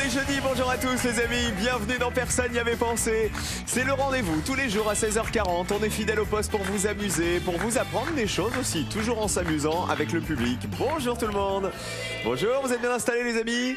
est jeudi, bonjour à tous les amis, bienvenue dans Personne n'y avait pensé. C'est le rendez-vous tous les jours à 16h40, on est fidèle au poste pour vous amuser, pour vous apprendre des choses aussi, toujours en s'amusant avec le public. Bonjour tout le monde. Bonjour, vous êtes bien installés les amis?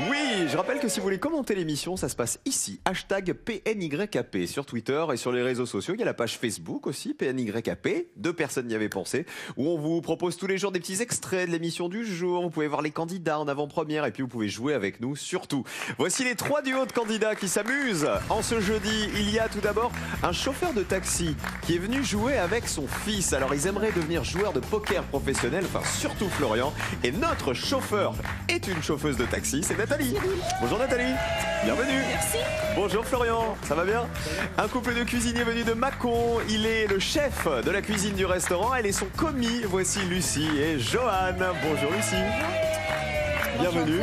Oui, je rappelle que si vous voulez commenter l'émission, ça se passe ici, hashtag PNYAP sur Twitter et sur les réseaux sociaux. Il y a la page Facebook aussi, PNYAP, deux personnes n'y avaient pensé, où on vous propose tous les jours des petits extraits de l'émission du jour. Vous pouvez voir les candidats en avant-première et puis vous pouvez jouer avec nous surtout. Voici les 3 duos de candidats qui s'amusent. En ce jeudi, il y a tout d'abord un chauffeur de taxi qui est venu jouer avec son fils. Alors ils aimeraient devenir joueurs de poker professionnels, enfin surtout Florian. Et notre chauffeur est une chauffeuse de taxi, c'est Nathalie. Bonjour Nathalie, bienvenue. Merci. Bonjour Florian, ça va bien? Un couple de cuisiniers venus de Mâcon. Il est le chef de la cuisine du restaurant, elle est son commis. Voici Lucie et Johan. Bonjour Lucie. Bienvenue.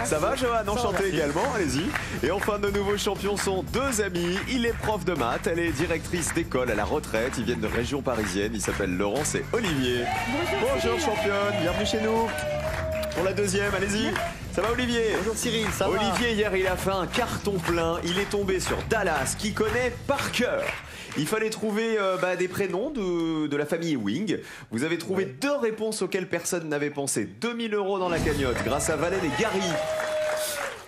Ça va Johan? Enchanté également, allez-y. Et enfin nos nouveaux champions sont deux amis. Il est prof de maths, elle est directrice d'école à la retraite. Ils viennent de région parisienne, ils s'appellent Laurence et Olivier. Bonjour championne, bienvenue chez nous. Pour la deuxième, allez-y. Ça va Olivier? Bonjour Cyril, ça va? Olivier, hier il a fait un carton plein. Il est tombé sur Dallas, qui connaît par cœur. Il fallait trouver des prénoms de la famille Wing. Vous avez trouvé deux réponses auxquelles personne n'avait pensé. 2000 € dans la cagnotte grâce à Valène et Gary.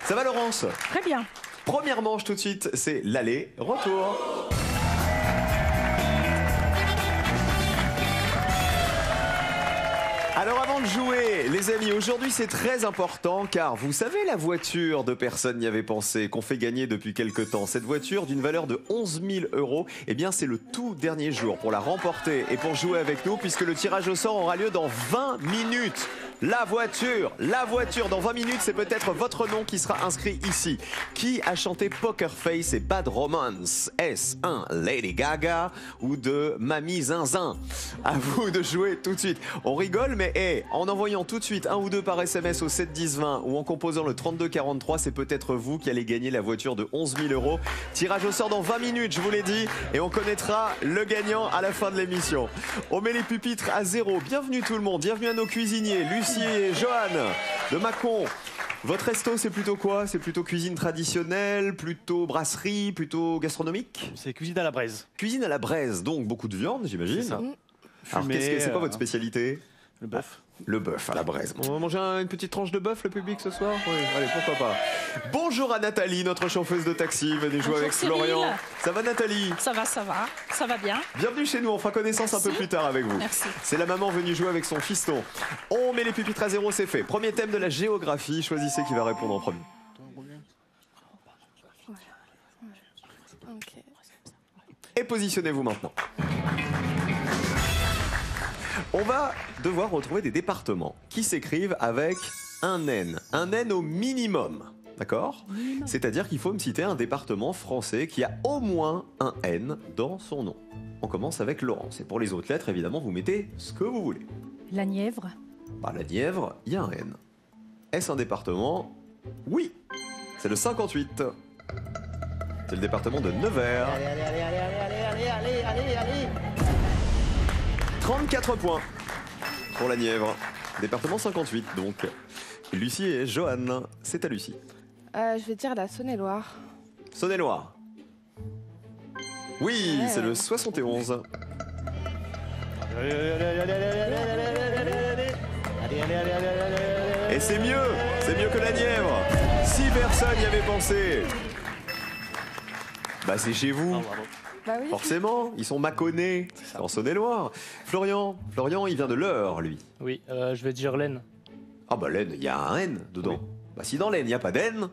Ça va Laurence? Très bien. Première manche tout de suite, c'est l'aller-retour. Alors avant de jouer, les amis, aujourd'hui c'est très important car vous savez la voiture de personne n'y avait pensé qu'on fait gagner depuis quelques temps. Cette voiture d'une valeur de 11 000 €, eh bien c'est le tout dernier jour pour la remporter et pour jouer avec nous puisque le tirage au sort aura lieu dans 20 minutes. La voiture, dans 20 minutes, c'est peut-être votre nom qui sera inscrit ici. Qui a chanté Poker Face et Bad Romance? Est-ce un Lady Gaga ou de Mamie Zinzin? À vous de jouer tout de suite. On rigole, mais en envoyant tout de suite un ou deux par SMS au 7 10 20 ou en composant le 32 43, c'est peut-être vous qui allez gagner la voiture de 11 000 €. Tirage au sort dans 20 minutes, je vous l'ai dit, et on connaîtra le gagnant à la fin de l'émission. On met les pupitres à zéro. Bienvenue tout le monde, bienvenue à nos cuisiniers, Lucie et Johan de Mâcon. Votre resto, c'est plutôt quoi? C'est plutôt cuisine traditionnelle, plutôt brasserie, plutôt gastronomique? C'est cuisine à la braise. Cuisine à la braise, donc beaucoup de viande, j'imagine. C'est ça. Alors, Fumé, c'est quoi votre spécialité? Le bœuf. Le bœuf à la braise. On va manger une petite tranche de bœuf, le public, ce soir? Oui, allez, pourquoi pas. Bonjour à Nathalie, notre chauffeuse de taxi. Venez jouer avec Cyril. Florian. Ça va Nathalie? Ça va bien. Bienvenue chez nous, on fera connaissance un peu plus tard avec vous. Merci. C'est la maman venue jouer avec son fiston. On met les pupitres à zéro, c'est fait. Premier thème de la géographie, choisissez qui va répondre en premier. Ok. Et positionnez-vous maintenant. On va devoir retrouver des départements qui s'écrivent avec un N au minimum. D'accord? C'est-à-dire qu'il faut me citer un département français qui a au moins un N dans son nom. On commence avec Laurence. Et pour les autres lettres, évidemment, vous mettez ce que vous voulez. La Nièvre. La Nièvre, il y a un N. Est-ce un département? Oui. C'est le 58. C'est le département de Nevers. Allez. 34 points pour la Nièvre. Département 58, donc. Lucie et Johan, c'est à Lucie. Je vais dire la Saône-et-Loire. Saône-et-Loire. Oui, Ouais. c'est le 71. Et c'est mieux que la Nièvre. 6 personnes y avaient pensé. C'est chez vous. Bah oui. Forcément, ils sont mâconnais en Saône-et-Loire. Florian, il vient de l'Eure, lui. Oui, je vais dire l'Aisne. Ah l'Aisne, il y a un N dedans. Si dans l'Aisne, il n'y a pas d'N.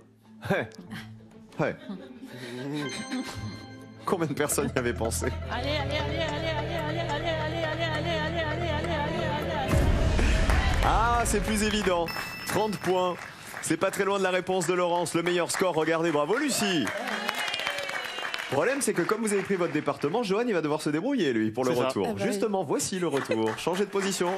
Ouais. Combien de personnes y avaient pensé? Allez. Ah, c'est plus évident. 30 points. C'est pas très loin de la réponse de Laurence. Le meilleur score, regardez, bravo Lucie. Le problème, c'est que comme vous avez pris votre département, Johan, il va devoir se débrouiller, lui, pour le C'est ça. retour. Ah bah oui. Justement, voici le retour. Changez de position.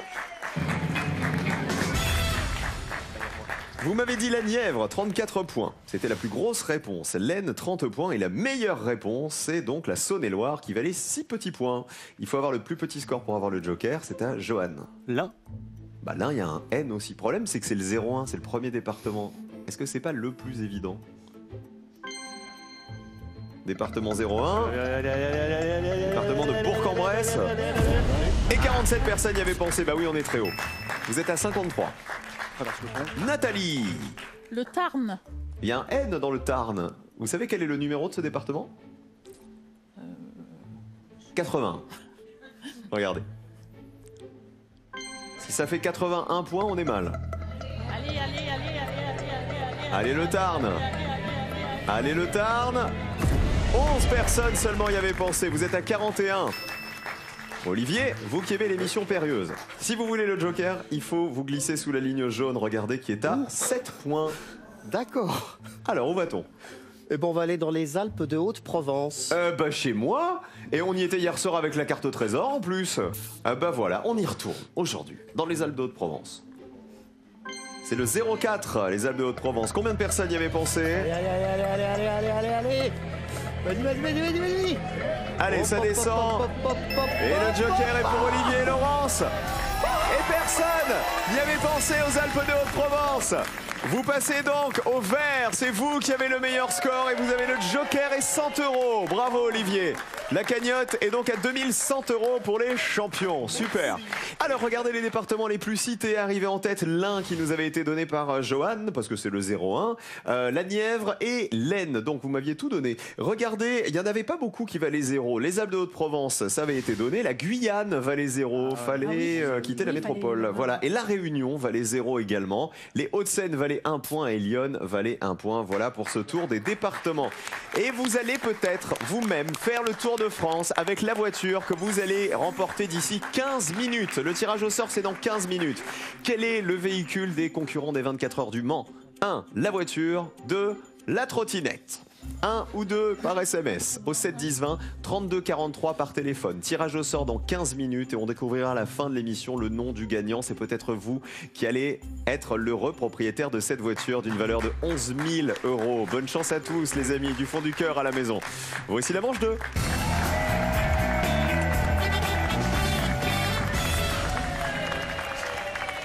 Vous m'avez dit la Nièvre, 34 points. C'était la plus grosse réponse. L'Aisne, 30 points. Et la meilleure réponse, c'est donc la Saône-et-Loire, qui valait 6 petits points. Il faut avoir le plus petit score pour avoir le joker. C'est à Johan. L'Ain. Là, il y a un N aussi. Le problème, c'est que c'est le 01, c'est le premier département. Est-ce que c'est pas le plus évident? Département 01, département de Bourg-en-Bresse. Et 47 personnes y avaient pensé. Bah oui, on est très haut. Vous êtes à 53. Nathalie. Le Tarn. Il y a un N dans le Tarn. Vous savez quel est le numéro de ce département? 80. Regardez. Si ça fait 81 points, on est mal. Allez le Tarn. Allez le Tarn. 11 personnes seulement y avaient pensé. Vous êtes à 41. Olivier, vous qui aimez l'émission Périlleuse. Si vous voulez le Joker, il faut vous glisser sous la ligne jaune, regardez, qui est à 7 points. D'accord. Alors, où va-t-on? Eh ben, on va aller dans les Alpes de Haute-Provence. Bah chez moi. Et on y était hier soir avec la carte au trésor en plus. Bah voilà, on y retourne aujourd'hui, dans les Alpes de Haute-Provence. C'est le 04, les Alpes de Haute-Provence. Combien de personnes y avaient pensé? Allez. Vas-y. Allez, ça descend. Et le Joker est pour Olivier et Laurence. Et personne n'y avait pensé aux Alpes de Haute-Provence. Vous passez donc au vert, c'est vous qui avez le meilleur score et vous avez le Joker et 100 €. Bravo Olivier. La cagnotte est donc à 2100 € pour les champions. Super. Alors regardez les départements les plus cités. Arrivé en tête l'un qui nous avait été donné par Johan, parce que c'est le 01, la Nièvre et l'Aisne. Donc vous m'aviez tout donné. Regardez, il n'y en avait pas beaucoup qui valaient 0. Les Alpes de Haute-Provence, ça avait été donné. La Guyane valait 0. Fallait quitter la métropole. Voilà. Et la Réunion valait 0 également. Les Hauts-de-Seine valaient 1 point et Lyon valait 1 point. Voilà pour ce tour des départements. Et vous allez peut-être vous-même faire le tour de France avec la voiture que vous allez remporter d'ici 15 minutes. Le tirage au sort, c'est dans 15 minutes. Quel est le véhicule des concurrents des 24 heures du Mans? 1. La voiture. 2. La trottinette. 1 ou 2 par SMS au 7 10 20 32 43 par téléphone. Tirage au sort dans 15 minutes et on découvrira à la fin de l'émission le nom du gagnant. C'est peut-être vous qui allez être l'heureux propriétaire de cette voiture d'une valeur de 11 000 €. Bonne chance à tous les amis, du fond du cœur à la maison. Voici la manche 2.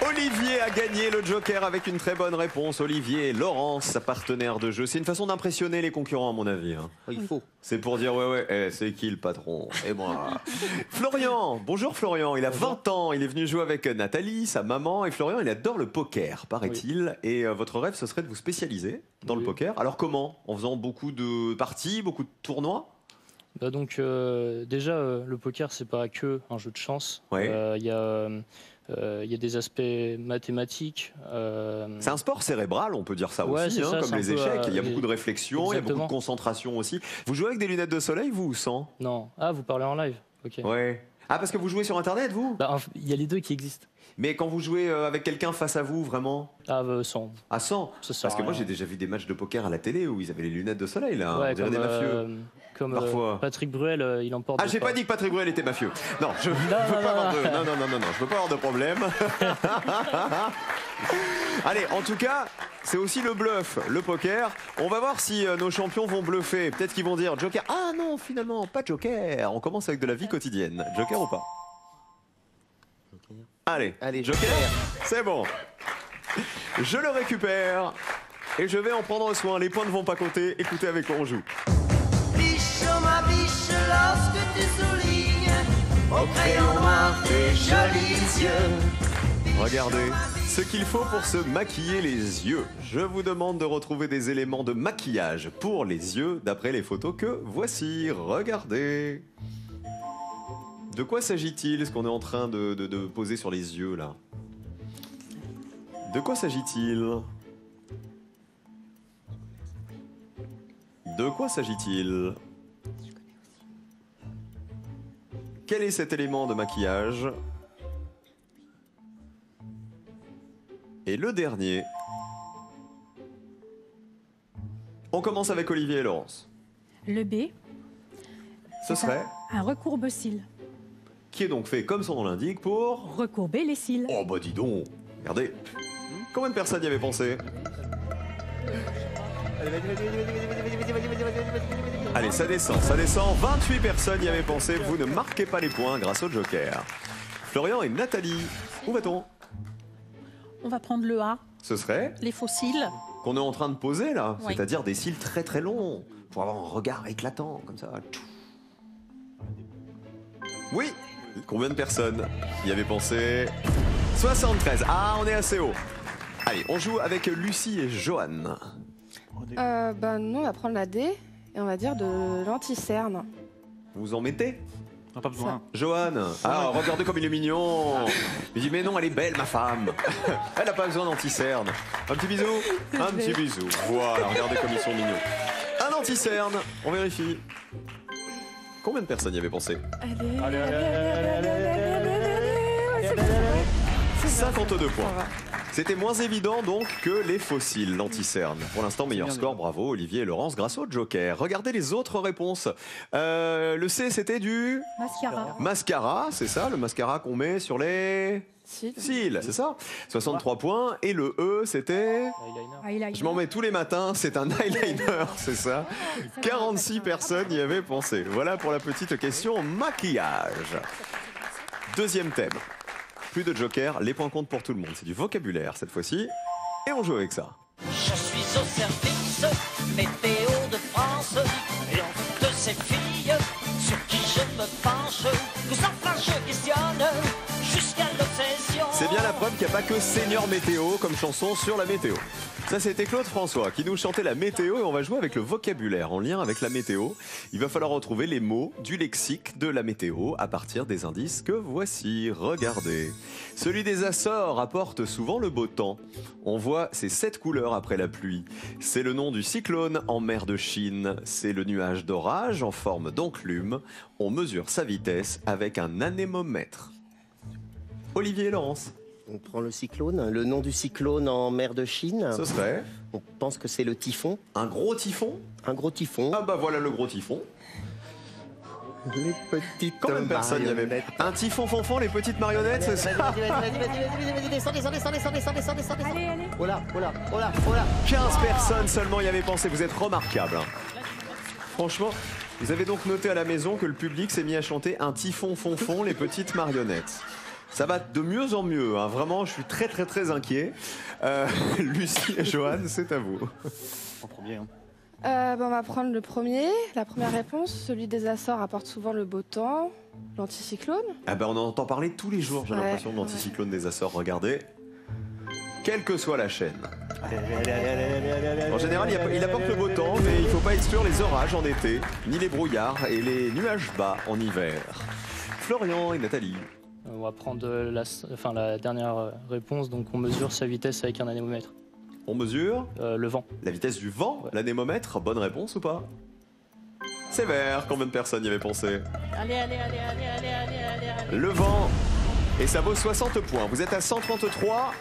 Olivier a gagné le Joker avec une très bonne réponse. Olivier, Laurence, sa partenaire de jeu. C'est une façon d'impressionner les concurrents à mon avis. Hein. Il faut. C'est pour dire c'est qui le patron? Et moi. Florian, bonjour Florian, il a 20 ans, il est venu jouer avec Nathalie, sa maman. Et Florian, il adore le poker, paraît-il. Oui. Et votre rêve, ce serait de vous spécialiser dans le poker. Alors comment? En faisant beaucoup de parties, beaucoup de tournois? Bah donc déjà le poker c'est pas que un jeu de chance. Ouais. Il y a des aspects mathématiques. C'est un sport cérébral, on peut dire ça ouais, aussi, hein, ça, comme les échecs. Il y a beaucoup de réflexion, Exactement. il y a beaucoup de concentration aussi. Vous jouez avec des lunettes de soleil, vous, ou sans? Non. Ah, vous parlez en live. Ok. Ouais. Ah, parce que vous jouez sur Internet, vous? Bah, il y a les deux qui existent. Mais quand vous jouez avec quelqu'un face à vous, vraiment? Ah, 100. À 100? Ça sert Parce à que moi, rien. j'ai déjà vu des matchs de poker à la télé où ils avaient les lunettes de soleil, là. Ouais, On dirait des mafieux. Comme Parfois. Patrick Bruel, il emporte. Ah, j'ai pas dit que Patrick Bruel était mafieux. Non, je veux pas avoir de... Non, je veux pas avoir de problème. Allez, en tout cas, c'est aussi le bluff, le poker. On va voir si nos champions vont bluffer. Peut-être qu'ils vont dire Joker. Ah non, finalement, pas Joker. On commence avec de la vie quotidienne. Joker ou pas? Allez, Joker, c'est bon. Je le récupère et je vais en prendre soin. Les points ne vont pas compter. Écoutez avec quoi on joue. Biche, oh ma biche, lorsque tu soulignes au crayon noir tes jolis yeux. Regardez ce qu'il faut pour se maquiller les yeux. Je vous demande de retrouver des éléments de maquillage pour les yeux d'après les photos que voici. Regardez. De quoi s'agit-il, ce qu'on est en train de poser sur les yeux là? De quoi s'agit-il? De quoi s'agit-il? Quel est cet élément de maquillage? Et le dernier. On commence avec Olivier et Laurence. Le B. Ce serait Un recourbe-cils. qui est donc fait, comme son nom l'indique, pour... Recourber les cils. Oh bah dis donc. Regardez. Combien de personnes y avaient pensé? Allez, ça descend. 28 personnes y avaient pensé. Vous ne marquez pas les points grâce au Joker. Florian et Nathalie, où va-t-on? On va prendre le A. Ce serait Les fossiles. qu'on est en train de poser là, Oui. c'est-à-dire des cils très très longs, pour avoir un regard éclatant, comme ça. Oui. Combien de personnes y avaient pensé? 73. Ah, on est assez haut. Allez, on joue avec Lucie et Johan. Bah nous on va prendre la D et on va dire de l'anticerne. Vous en mettez? Non, pas besoin. Johan, ah, regardez comme il est mignon. Il dit mais non, elle est belle ma femme. Elle n'a pas besoin d'anti-cerne. Un petit bisou. Un petit bisou. Voilà, regardez comme ils sont mignons. Un anti-cerne. On vérifie. Combien de personnes y avaient pensé? Allez, c'est 52 points. Ça va. C'était moins évident donc que les fossiles, l'anti-cerne. Pour l'instant, meilleur bien, score, bravo Olivier et Laurence grâce au Joker. Regardez les autres réponses. Le C, c'était du Mascara. mascara, c'est ça, le mascara qu'on met sur les Si. cils, c'est ça. 63 points. Et le E, c'était... Eyeliner. Eyeliner. Je m'en mets tous les matins, c'est un eyeliner, c'est ça. 46 personnes y avaient pensé. Voilà pour la petite question maquillage. Deuxième thème. Plus de joker, les points comptent pour tout le monde. C'est du vocabulaire cette fois-ci. Et on joue avec ça. Je suis au service météo de France et en de ces filles sur qui je me penche. Nous enfin je questionne jusqu'à l'obsession. C'est bien la preuve qu'il n'y a pas que Seigneur Météo comme chanson sur la météo. Ça, c'était Claude François qui nous chantait la météo et on va jouer avec le vocabulaire en lien avec la météo. Il va falloir retrouver les mots du lexique de la météo à partir des indices que voici. Regardez. Celui des Açores apporte souvent le beau temps. On voit ces 7 couleurs après la pluie. C'est le nom du cyclone en mer de Chine. C'est le nuage d'orage en forme d'enclume. On mesure sa vitesse avec un anémomètre. Olivier et Laurence. On prend le cyclone, le nom du cyclone en mer de Chine. Ce serait On pense que c'est le typhon. un gros typhon. Un gros typhon. Ah bah voilà le gros typhon. Les petites Combien de personnes il y avait? marionnettes. Un typhon fonfon, les petites marionnettes, c'est ça? Vas-y, descends. Allez, allez. Oh là, oh là, oh là, oh là. 15 personnes seulement y avaient pensé, vous êtes remarquables. Hein. Franchement, vous avez donc noté à la maison que le public s'est mis à chanter un typhon fonfon, les petites marionnettes. Ça va de mieux en mieux, hein. Vraiment, je suis très très très inquiet. Lucie et Johan, c'est à vous. En premier. Hein. Bah, on va prendre le premier, la première réponse. Celui des Açores apporte souvent le beau temps. L'anticyclone. Ah ben on en entend parler tous les jours, j'ai Ouais, l'impression, de l'anticyclone des Açores, regardez. Quelle que soit la chaîne. En général, il apporte le beau temps, mais il ne faut pas exclure les orages en été, ni les brouillards et les nuages bas en hiver. Florian et Nathalie. On va prendre la dernière réponse. Donc, on mesure sa vitesse avec un anémomètre. On mesure Le vent. la vitesse du vent, l'anémomètre, bonne réponse ou pas? C'est vert, combien de personnes y avaient pensé? Allez, allez, allez, allez, allez, allez, allez. Le vent, et ça vaut 60 points. Vous êtes à 133.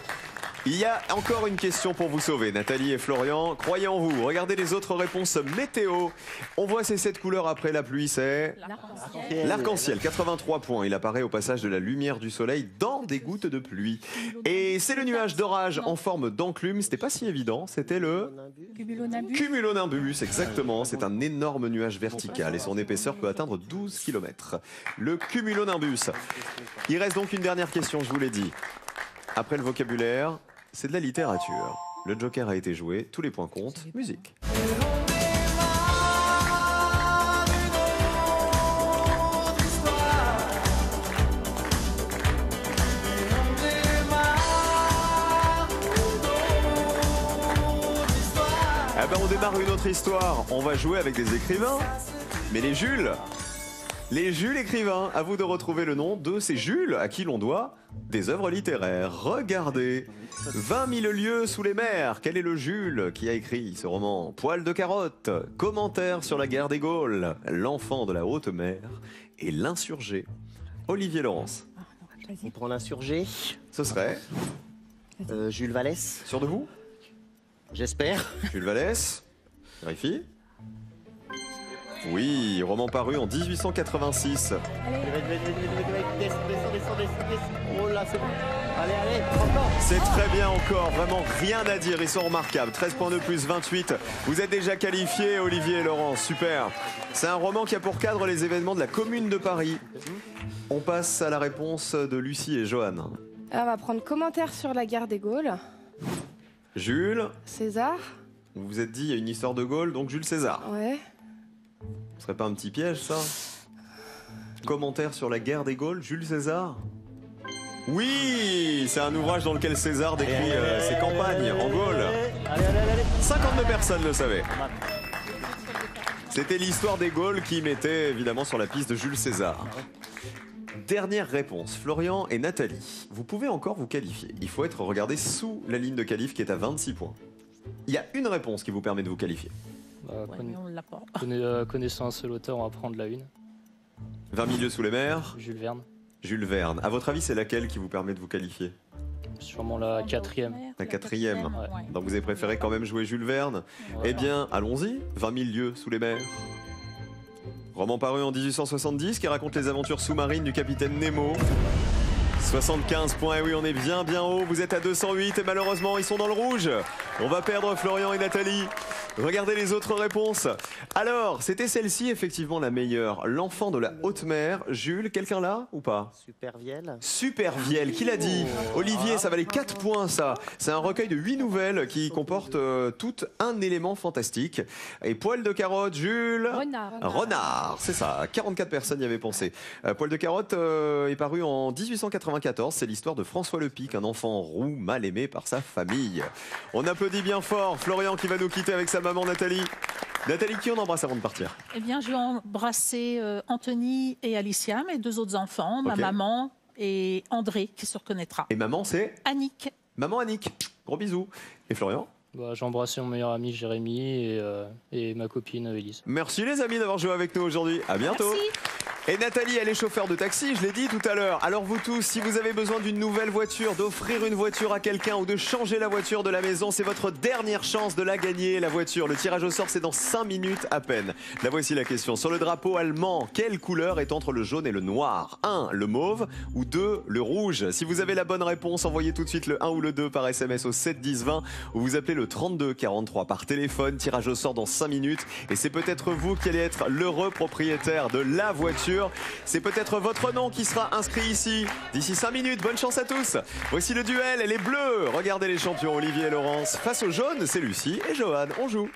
Il y a encore une question pour vous sauver, Nathalie et Florian. Croyez en vous. Regardez les autres réponses météo. On voit ces 7 couleurs après la pluie, c'est l'arc-en-ciel, 83 points. Il apparaît au passage de la lumière du soleil dans des gouttes de pluie. Et c'est le nuage d'orage en forme d'enclume. C'était pas si évident. C'était le Cumulonimbus. cumulonimbus, exactement. C'est un énorme nuage vertical et son épaisseur peut atteindre 12 km. Le cumulonimbus. Il reste donc une dernière question, je vous l'ai dit. Après le vocabulaire, c'est de la littérature. Le Joker a été joué, tous les points comptent. Musique. Ah ben on démarre une autre histoire. On va jouer avec des écrivains. Mais les Jules écrivains, à vous de retrouver le nom de ces Jules à qui l'on doit des œuvres littéraires. Regardez, 20 000 lieues sous les mers. Quel est le Jules qui a écrit ce roman? Poil de carotte, commentaire sur la guerre des Gaules, l'enfant de la haute mer et l'insurgé. Olivier Laurence, On prend l'insurgé. ce serait Jules Vallès, sûr de vous? j'espère. Jules Vallès, vérifie. Oui, roman paru en 1886. Oh là, c'est bon. Allez, encore. C'est très bien encore, vraiment rien à dire, ils sont remarquables. 13 points de plus, 28. Vous êtes déjà qualifiés, Olivier et Laurent, super. C'est un roman qui a pour cadre les événements de la Commune de Paris. On passe à la réponse de Lucie et Johan. Alors, on va prendre commentaire sur la guerre des Gaules. Jules, César. vous vous êtes dit, il y a une histoire de Gaulle, donc Jules César. Ouais. Ce serait pas un petit piège, ça? Commentaire sur la guerre des Gaules, Jules César? Oui, c'est un ouvrage dans lequel César décrit ses campagnes en Gaule. 52 personnes le savaient. C'était l'histoire des Gaules qui mettait évidemment sur la piste de Jules César. Dernière réponse, Florian et Nathalie. Vous pouvez encore vous qualifier. Il faut être regardé sous la ligne de qualif qui est à 26 points. Il y a une réponse qui vous permet de vous qualifier. Ouais, mais on l'a pas. Connaissant un seul auteur, on va prendre la une. 20 milieux sous les mers, Jules Verne. Jules Verne. À votre avis, c'est laquelle qui vous permet de vous qualifier? Sûrement la quatrième. La quatrième. Ouais. Donc vous avez préféré quand même jouer Jules Verne? Voilà. Eh bien, allons-y. 20 000 lieues sous les mers. Roman paru en 1870 qui raconte les aventures sous-marines du capitaine Nemo. 75 points, et oui, on est bien haut. Vous êtes à 208 et malheureusement, ils sont dans le rouge. On va perdre Florian et Nathalie. Regardez les autres réponses. Alors, c'était celle-ci, effectivement, la meilleure. L'enfant de la haute mer. Jules, quelqu'un là ou pas? Supervielle. Supervielle, qui l'a dit? Olivier, ça valait 4 points, ça. C'est un recueil de 8 nouvelles qui comporte tout un élément fantastique. Et Poil de carotte, Jules? Renard, c'est ça. 44 personnes y avaient pensé. Poil de carotte est paru en 1894. C'est l'histoire de François Lepic, un enfant roux mal aimé par sa famille. On applaudit bien fort Florian qui va nous quitter avec sa maman Nathalie. Nathalie, qui on embrasse avant de partir? Eh bien, je vais embrasser Anthony et Alicia, mes 2 autres enfants, ma Ok. maman et André, qui se reconnaîtra. Et maman, c'est Annick. maman Annick. Gros bisous. Et Florian? Bah, j'ai embrassé mon meilleur ami Jérémy et ma copine Élise. Merci les amis d'avoir joué avec nous aujourd'hui. À bientôt. Merci. Et Nathalie, elle est chauffeur de taxi, je l'ai dit tout à l'heure. Alors vous tous, si vous avez besoin d'une nouvelle voiture, d'offrir une voiture à quelqu'un ou de changer la voiture de la maison, c'est votre dernière chance de la gagner, la voiture. Le tirage au sort, c'est dans 5 minutes à peine. La voici la question. Sur le drapeau allemand, quelle couleur est entre le jaune et le noir? 1, le mauve, ou 2, le rouge? Si vous avez la bonne réponse, envoyez tout de suite le 1 ou le 2 par SMS au 7 10 20 ou vous appelez le 32 43 par téléphone. Tirage au sort dans 5 minutes et c'est peut-être vous qui allez être l'heureux propriétaire de la voiture. C'est peut-être votre nom qui sera inscrit ici d'ici 5 minutes. Bonne chance à tous. Voici le duel, les bleus. Regardez les champions Olivier et Laurence. Face aux jaunes, c'est Lucie et Johan. On joue.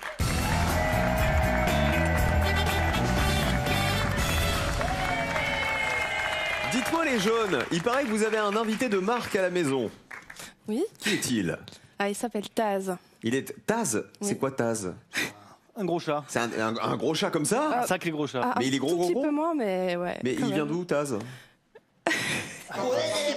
Dites-moi les jaunes, il paraît que vous avez un invité de marque à la maison. Oui. Qui est-il? Ah, il s'appelle Taz. Il est Taz. Oui. C'est quoi Taz? Un gros chat. C'est un gros chat comme ça? Un sacré gros chat. Ah, Mais il est gros, un tout gros, petit gros peu moins, mais ouais. Mais quand il vient même. d'où Taz?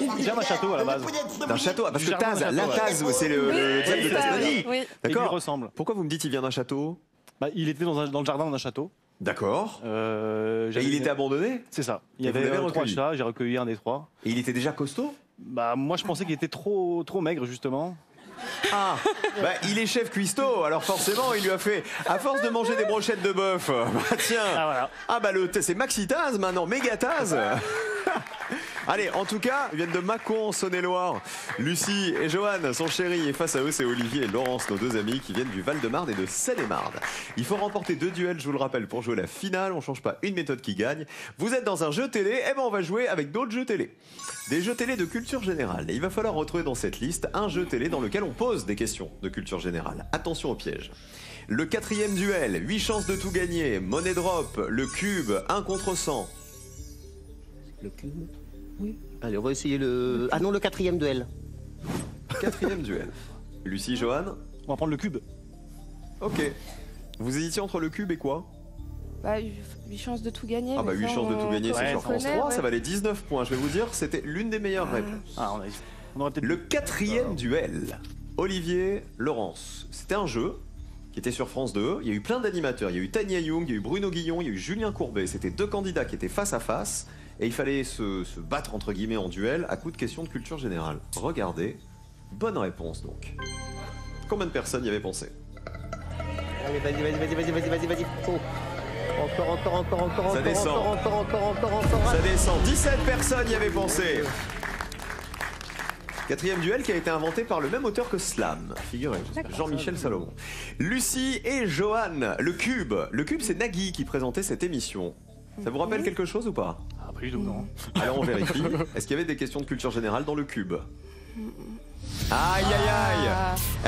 Il vient d'un château à la base. D'un château. Ah, parce Du que jardin Taz, d'un la château, Taz, c'est le diable de Taz, Tasmanie. oui. Et il lui D'accord. ressemble. Pourquoi vous me dites qu'il vient d'un château? Bah, il était dans le jardin d'un château. D'accord. Et J'avais- il était abandonné? C'est ça. Il Et y vous avait l'avez 3 recueilli. chats, j'ai recueilli un des 3. Et il était déjà costaud? Bah, moi, je pensais qu'il était trop maigre, justement. Ah, bah, il est chef cuistot, alors forcément il lui a fait, à force de manger des brochettes de bœuf, bah tiens, Ah, voilà. ah bah c'est Maxi Taz maintenant, méga Taz. Allez, en tout cas, ils viennent de Mâcon, Saône-et-Loire. Lucie et Johan sont chéris et face à eux, c'est Olivier et Laurence, nos 2 amis qui viennent du Val-de-Marne et de Seine-et-Marne. Il faut remporter 2 duels, je vous le rappelle, pour jouer la finale. On change pas une méthode qui gagne. Vous êtes dans un jeu télé, et ben on va jouer avec d'autres jeux télé. Des jeux télé de culture générale. Et il va falloir retrouver dans cette liste un jeu télé dans lequel on pose des questions de culture générale. Attention au piège. Le 4e duel, 8 chances de tout gagner, money drop, le cube, 1 contre 100. Le cube. Oui. Allez, on va essayer le. Ah non, le 4e duel. 4e duel. Lucie, Johan? On va prendre le cube. Ok. Vous hésitiez entre le cube et quoi? Bah, 8 chances de tout gagner. Ah bah mais 8 ça, chances de tout gagner, c'est Ouais, sur on France connaît, 3, ouais. ça valait 19 points. Je vais vous dire, c'était l'une des meilleures réponses. Ah, on aurait peut-être. Le 4e duel, Olivier, Laurence. C'était un jeu qui était sur France 2. Il y a eu plein d'animateurs. Il y a eu Tania Young, il y a eu Bruno Guillon, il y a eu Julien Courbet. C'était 2 candidats qui étaient face à face. Et il fallait se battre entre guillemets en duel à coup de questions de culture générale. Regardez. Bonne réponse donc. Combien de personnes y avaient pensé? Allez, vas-y. Oh. Encore. Ça descend. Encore. Ça descend. 17 personnes y avaient pensé. 4e duel qui a été inventé par le même auteur que Slam, figurez-vous, Jean-Michel Salomon. Lucie et Johan, le cube. Le cube, c'est Nagui qui présentait cette émission. Ça vous rappelle quelque chose ou pas? Ah, pas du tout, non. Alors on vérifie. Est-ce qu'il y avait des questions de culture générale dans le cube? Aïe aïe aïe.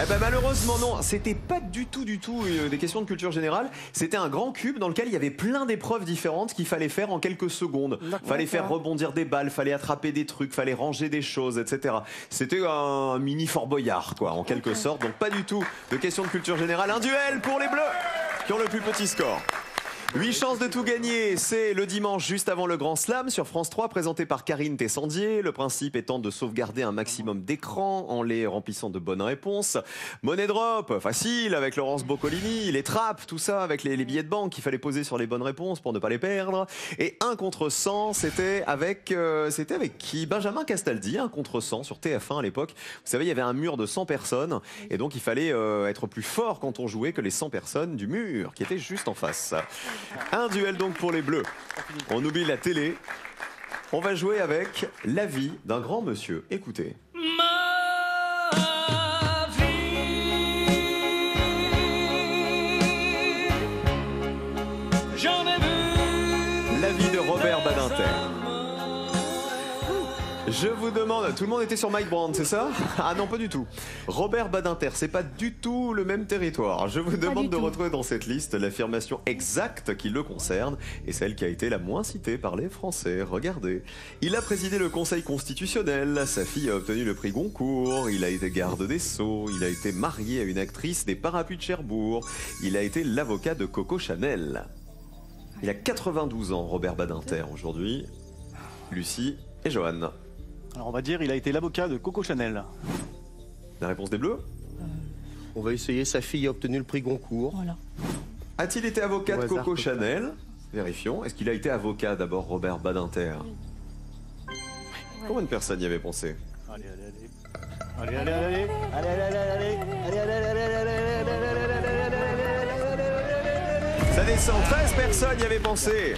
Eh ben malheureusement non, c'était pas du tout des questions de culture générale. C'était un grand cube dans lequel il y avait plein d'épreuves différentes qu'il fallait faire en quelques secondes. Fallait faire rebondir des balles, fallait attraper des trucs, fallait ranger des choses, etc. C'était un mini Fort Boyard quoi, en quelque sorte. Donc pas du tout de questions de culture générale. Un duel pour les Bleus qui ont le plus petit score. 8 chances de tout gagner, c'est le dimanche juste avant le Grand Slam sur France 3, présenté par Karine Tessandier. Le principe étant de sauvegarder un maximum d'écrans en les remplissant de bonnes réponses. Money drop, facile avec Laurence Boccolini. Les trappes, tout ça avec les billets de banque qu'il fallait poser sur les bonnes réponses pour ne pas les perdre. Et 1 contre 100, c'était avec qui? Benjamin Castaldi, 1 contre 100 sur TF1 à l'époque. Vous savez, il y avait un mur de 100 personnes et donc il fallait être plus fort quand on jouait que les 100 personnes du mur qui étaient juste en face. Un duel donc pour les Bleus. On oublie la télé. On va jouer avec la vie d'un grand monsieur. Écoutez. Ma vie, j'en ai vu. La vie de Robert Badinter. Je vous demande, tout le monde était sur Mike Brand, c'est ça? Ah non, pas du tout. Robert Badinter, c'est pas du tout le même territoire. Je vous demande de retrouver dans cette liste l'affirmation exacte qui le concerne et celle qui a été la moins citée par les Français. Regardez. Il a présidé le Conseil constitutionnel, sa fille a obtenu le prix Goncourt, il a été garde des Sceaux, il a été marié à une actrice des Parapluies de Cherbourg, il a été l'avocat de Coco Chanel. Il a 92 ans, Robert Badinter, aujourd'hui. Lucie et Johan. Alors on va dire il a été l'avocat de Coco Chanel. La réponse des Bleus? On va essayer, sa fille a obtenu le prix Goncourt. Voilà. A-t-il été avocat de Coco Chanel? Vérifions. Est-ce qu'il a été avocat d'abord, Robert Badinter? Combien de personnes y avaient pensé? Allez, allez, allez. Allez, allez, allez. Allez, allez, allez, allez. Allez, allez, allez, allez. Ça descend, 13 personnes y avaient pensé.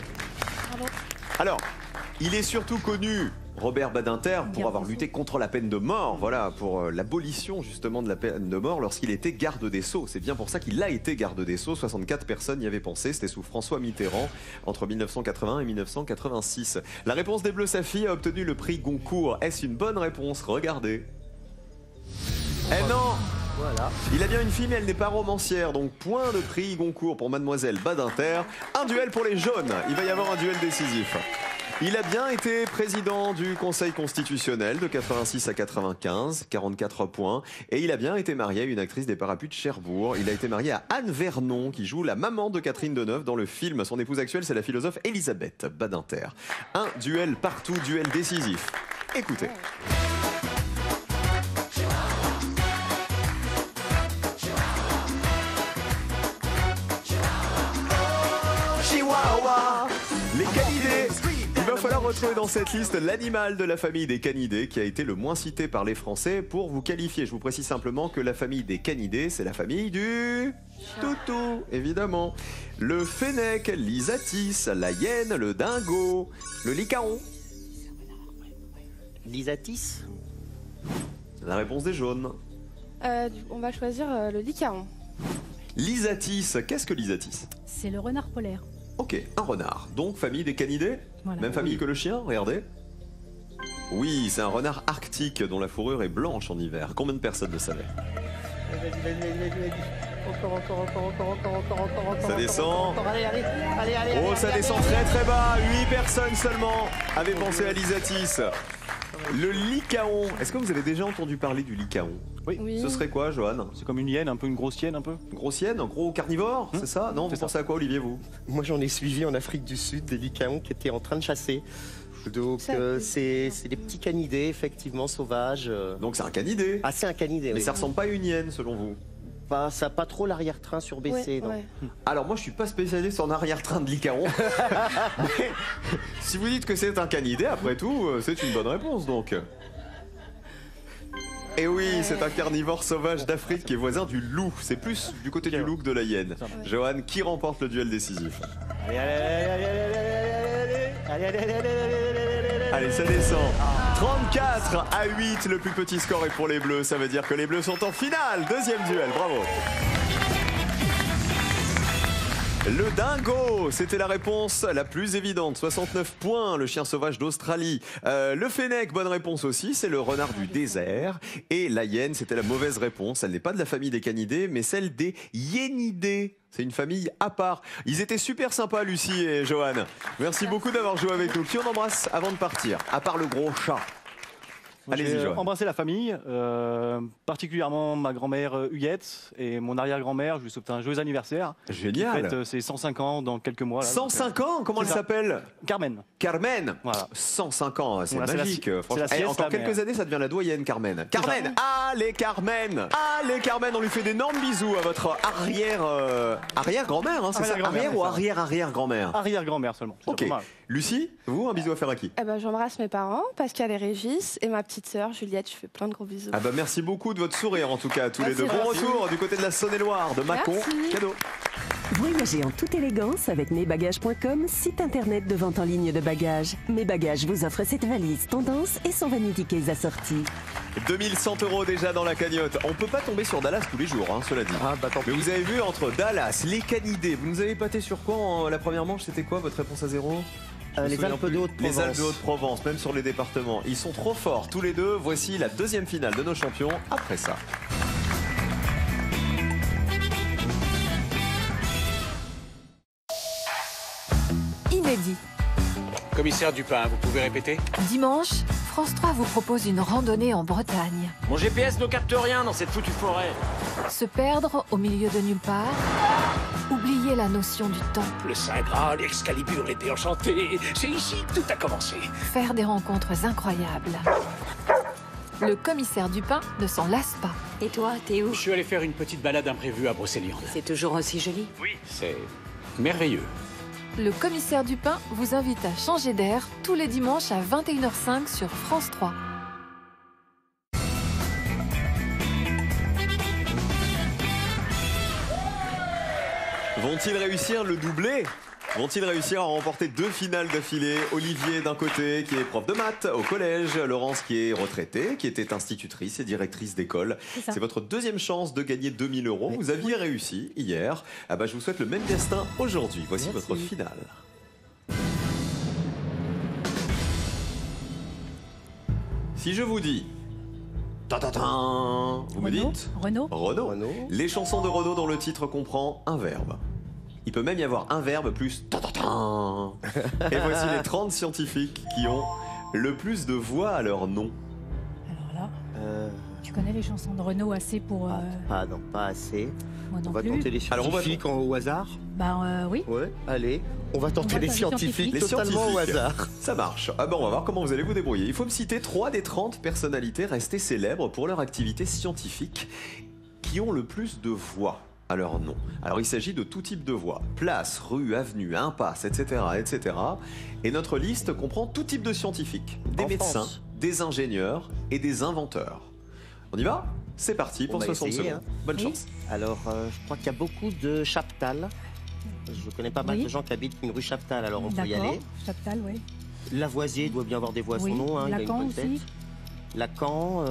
Alors, il est surtout connu, Robert Badinter, pour avoir lutté contre la peine de mort, voilà, pour l'abolition justement de la peine de mort lorsqu'il était garde des Sceaux. C'est bien pour ça qu'il a été garde des Sceaux. 64 personnes y avaient pensé, c'était sous François Mitterrand entre 1980 et 1986. La réponse des Bleus, sa fille a obtenu le prix Goncourt. Est-ce une bonne réponse? Regardez. Eh non! Voilà. Il a bien une fille mais elle n'est pas romancière, donc point de prix Goncourt pour Mademoiselle Badinter. Un duel pour les jaunes, il va y avoir un duel décisif. Il a bien été président du Conseil constitutionnel de 86 à 95, 44 points. Et il a bien été marié à une actrice des Parapluies de Cherbourg. Il a été marié à Anne Vernon, qui joue la maman de Catherine Deneuve dans le film. Son épouse actuelle, c'est la philosophe Elisabeth Badinter. Un duel partout, duel décisif. Écoutez. Chihuahua, les canidés. Il va falloir retrouver dans cette liste l'animal de la famille des canidés qui a été le moins cité par les Français pour vous qualifier. Je vous précise simplement que la famille des canidés, c'est la famille du toutou, évidemment. Le fennec, l'isatis, la hyène, le dingo, le licaon. L'isatis? La réponse des jaunes. On va choisir le licaon. L'isatis, qu'est-ce que l'isatis? C'est le renard polaire. Ok, un renard. Donc famille des canidés. Voilà. Même famille que le chien, regardez. Oui, c'est un renard arctique dont la fourrure est blanche en hiver. Combien de personnes le savaient? Ça descend. Oh, ça descend très très bas. 8 personnes seulement avaient pensé à l'isatis. Le licaon. Est-ce que vous avez déjà entendu parler du licaon? Oui. Ce serait quoi, Johan? C'est comme une hyène, un peu une grosse hyène, un peu. Une grosse hyène, un gros carnivore, c'est ça? Non, vous pensez à quoi, Olivier, vous? Moi, j'en ai suivi en Afrique du Sud des licaons qui étaient en train de chasser. Donc, c'est des petits canidés, effectivement, sauvages. Donc, c'est un canidé? Ah, c'est un canidé, Mais oui. ça ressemble pas à une hyène, selon vous? Ça n'a pas trop l'arrière-train surbaissé, non. Ouais. Alors moi je suis pas spécialiste en arrière-train de licaon. Mais si vous dites que c'est un canidé, après tout, c'est une bonne réponse donc. Et oui, c'est un carnivore sauvage d'Afrique qui est voisin du loup. C'est plus du côté du loup que de la hyène. Johan, qui remporte le duel décisif? Allez, allez, allez, allez, allez, allez, allez, allez, allez, allez. Allez, ça descend. 34 à 8, le plus petit score est pour les Bleus. Ça veut dire que les Bleus sont en finale. Deuxième duel, bravo. Le dingo, c'était la réponse la plus évidente. 69 points, le chien sauvage d'Australie. Le fennec, bonne réponse aussi, c'est le renard du désert. Et la hyène, c'était la mauvaise réponse. Elle n'est pas de la famille des canidés, mais celle des hyénidés. C'est une famille à part. Ils étaient super sympas, Lucie et Johan. Merci beaucoup d'avoir joué avec nous. Qui on embrasse avant de partir, à part le gros chat? Allez-y, Johan. Embrasser la famille, particulièrement ma grand-mère Huguette et mon arrière-grand-mère. Je lui souhaite un joyeux anniversaire. Génial. Qui fête ses 105 ans dans quelques mois. Là, 105 ans. Comment elle s'appelle? Carmen. Carmen. Voilà. 105 ans, c'est Voilà, magique. Franchement. sieste, Encore quelques années, ça devient la doyenne, Carmen. Carmen. Allez, Carmen. Allez, Carmen. On lui fait d'énormes bisous à votre arrière-grand-mère. Hein, c'est ça? Arrière ou arrière-arrière-grand-mère? Arrière-grand-mère seulement. Ok. Lucie, vous, un bisou à faire à qui? J'embrasse mes parents, Pascal et Régis, et ma petite sœur Juliette. Je fais plein de gros bisous. Ah bah merci beaucoup de votre sourire en tout cas à tous les deux. Bon retour du côté de la Saône-et-Loire, de Mâcon. Cadeau. Voyagez en toute élégance avec mesbagages.com, site internet de vente en ligne de bagages. Mes Bagages vous offre cette valise tendance et son vanity case assorti. 2100 € déjà dans la cagnotte. On peut pas tomber sur Dallas tous les jours, hein, cela dit. Ah bah tant Mais pis. vous avez vu entre Dallas, les canidés, vous nous avez pâté sur quoi la première manche? C'était quoi votre réponse à 0? Les Alpes de Haute-Provence. Les Alpes de Haute-Provence, même sur les départements. Ils sont trop forts tous les deux. Voici la deuxième finale de nos champions après ça. Inédit. Commissaire Dupin, vous pouvez répéter? Dimanche, France 3 vous propose une randonnée en Bretagne. Mon GPS ne capte rien dans cette foutue forêt. Se perdre au milieu de nulle part. Oublier la notion du temps. Le Saint Graal, Excalibur, l'épée enchantée. C'est ici que tout a commencé. Faire des rencontres incroyables. Le commissaire Dupin ne s'en lasse pas. Et toi, t'es où? Je suis allé faire une petite balade imprévue à Brocéliande. C'est toujours aussi joli? Oui. C'est merveilleux. Le commissaire Dupin vous invite à changer d'air tous les dimanches à 21h05 sur France 3. Vont-ils réussir le doublé? Vont-ils réussir à remporter 2 finales d'affilée? Olivier d'un côté qui est prof de maths au collège, Laurence qui est retraitée, qui était institutrice et directrice d'école. C'est votre deuxième chance de gagner 2000 €. Vous aviez réussi hier. Ah bah, je vous souhaite le même destin aujourd'hui. Voici votre finale. Si je vous dis... Vous me dites Renaud. Renaud. Les chansons de Renaud dont le titre comprend un verbe. Il peut même y avoir un verbe plus... Et voici les 30 scientifiques qui ont le plus de voix à leur nom. Alors là, tu connais les chansons de Renaud assez pour... Non, pas assez. Moi non on va plus. tenter les scientifiques au hasard. Oui. Ouais, allez. On va tenter les scientifiques totalement au hasard. Ça marche. Ah ben on va voir comment vous allez vous débrouiller. Il faut me citer 3 des 30 personnalités restées célèbres pour leur activité scientifique qui ont le plus de voix à leur nom. Alors il s'agit de tout type de voix. Place, rue, avenue, impasse, etc., etc. Et notre liste comprend tout type de scientifiques. Des médecins, des ingénieurs et des inventeurs. On y va? C'est parti pour 60 secondes. Bonne chance. Alors, je crois qu'il y a beaucoup de Chaptal. Je connais pas mal de gens qui habitent une rue Chaptal, alors on peut y aller. Chaptal, oui. Lavoisier doit bien avoir des voix à son nom, hein, il a une bonne tête. Lacan,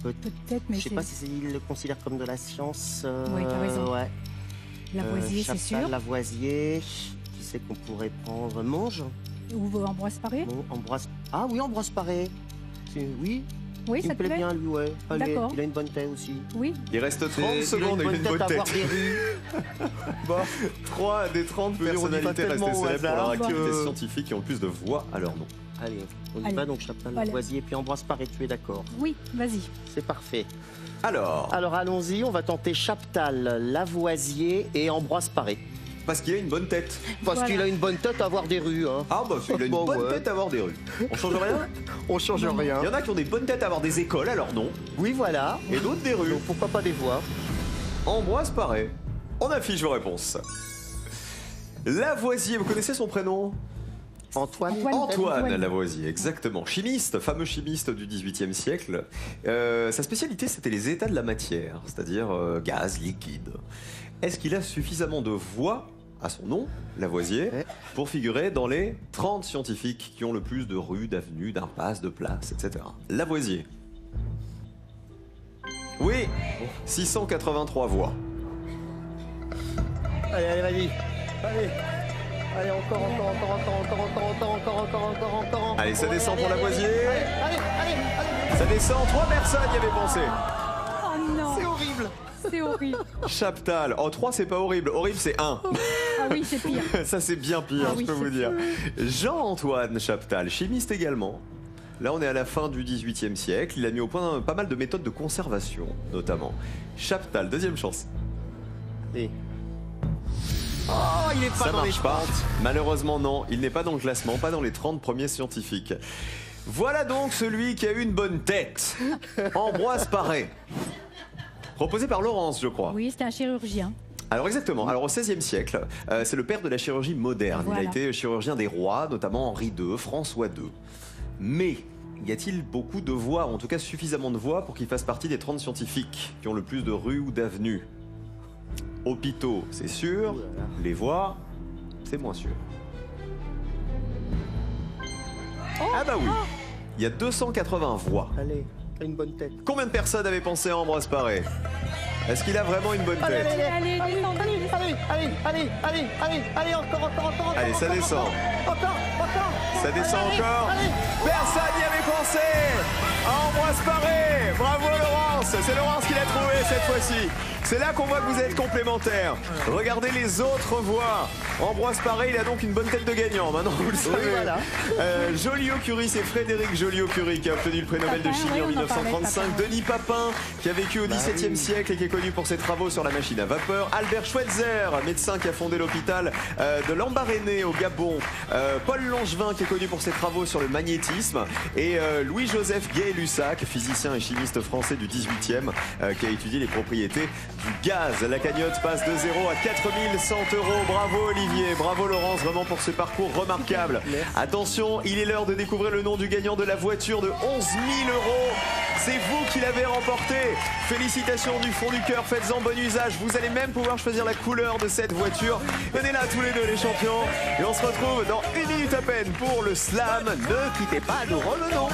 peut-être, mais je sais pas s'il le considère comme de la science. Oui, t'as raison. Ouais. Lavoisier, c'est sûr. Lavoisier, qui c'est qu'on pourrait prendre? Monge Ou Ambroise Paré? Ambroise... Ah oui, Ambroise Paré. Oui. Oui, il ça me te plaît plaît bien, lui, ouais. Allez, D'accord. il a une bonne tête aussi. Oui. Il reste 30 secondes et il a une bonne tête. Avoir des rues. Bon, 3 des 30 personnalités restées célèbres pour leur activité scientifique qui ont le plus de voix à leur nom. Allez, on y va donc, Chaptal, Lavoisier et puis Ambroise Paré, tu es d'accord? Oui, vas-y. C'est parfait. Alors allons-y, on va tenter Chaptal, Lavoisier et Ambroise Paré. Parce qu'il a une bonne tête. Parce qu'il a une bonne tête à avoir des rues. Hein. Ah bah il a une bonne tête à avoir des rues. On change rien? On change rien. Il y en a qui ont des bonnes têtes à avoir des écoles à leur nom. Oui, voilà. Et d'autres des rues. Donc pourquoi pas des voix? Ambroise Paré. On affiche vos réponses. Lavoisier, vous connaissez son prénom? Antoine Lavoisier, exactement. Chimiste, fameux chimiste du XVIIIe siècle. Sa spécialité, c'était les états de la matière, c'est-à-dire gaz, liquide. Est-ce qu'il a suffisamment de voix à son nom, Lavoisier, pour figurer dans les 30 scientifiques qui ont le plus de rues, d'avenues, d'impasses, de places, etc. Lavoisier. Oui, 683 voix. Allez, vas-y. Allez, encore. Allez, ça descend pour Lavoisier. Allez. Ça descend, 3 personnes y avaient pensé. Oh non. C'est horrible. C'est horrible. Chaptal. Oh, 3, c'est pas horrible. Horrible, c'est 1. Ah oui, c'est pire. Ça, c'est bien pire, Ah je oui, peux vous c'est dire. Jean-Antoine Chaptal, chimiste également. Là, on est à la fin du XVIIIe siècle. Il a mis au point pas mal de méthodes de conservation, notamment. Chaptal, deuxième chance. Allez. Oh, il est pas Ça dans les marche pas. 30. Malheureusement, non. Il n'est pas dans le classement, pas dans les 30 premiers scientifiques. Voilà donc celui qui a eu une bonne tête. Ambroise Paré. Proposé par Laurence, je crois. Oui, c'était un chirurgien. Alors exactement, alors au XVIe siècle, c'est le père de la chirurgie moderne. Voilà. Il a été chirurgien des rois, notamment Henri II, François II. Mais y a-t-il beaucoup de voix, ou en tout cas suffisamment de voix pour qu'il fasse partie des 30 scientifiques qui ont le plus de rues ou d'avenues? Hôpitaux, c'est sûr. Les voix, c'est moins sûr. Ah bah oui, il y a 280 voix. Allez, t'as une bonne tête. Combien de personnes avaient pensé à Ambroise Paré? Est-ce qu'il a vraiment une bonne tête? Allez, encore. Allez, ça descend. Encore. Ça descend encore. Personne n'y avait pensé. Ambroise Paré. Bravo Laurence. C'est Laurence qui l'a trouvé cette fois-ci. C'est là qu'on voit que vous êtes complémentaires. Regardez les autres voix. Ambroise Paré, il a donc une bonne tête de gagnant. Maintenant, vous le savez. Oui, voilà. Joliot-Curie, c'est Frédéric Joliot-Curie qui a obtenu le prix Nobel de chimie en 1935. Denis Papin, qui a vécu au XVIIe siècle et qui est connu pour ses travaux sur la machine à vapeur. Albert Schweitzer, médecin qui a fondé l'hôpital de Lambaréné au Gabon. Paul Langevin, qui est connu pour ses travaux sur le magnétisme. Et Louis-Joseph Gay-Lussac, physicien et chimiste français du XVIIIe, qui a étudié les propriétés du gaz. La cagnotte passe de 0 à 4100 €. Bravo Olivier, bravo Laurence, vraiment pour ce parcours remarquable. Attention, il est l'heure de découvrir le nom du gagnant de la voiture de 11 000 €. C'est vous qui l'avez remporté. Félicitations du fond du cœur, faites-en bon usage. Vous allez même pouvoir choisir la couleur de cette voiture. Venez là tous les deux les champions. Et on se retrouve dans 1 minute à peine pour le slam. Ne quittez pas, nous revenons.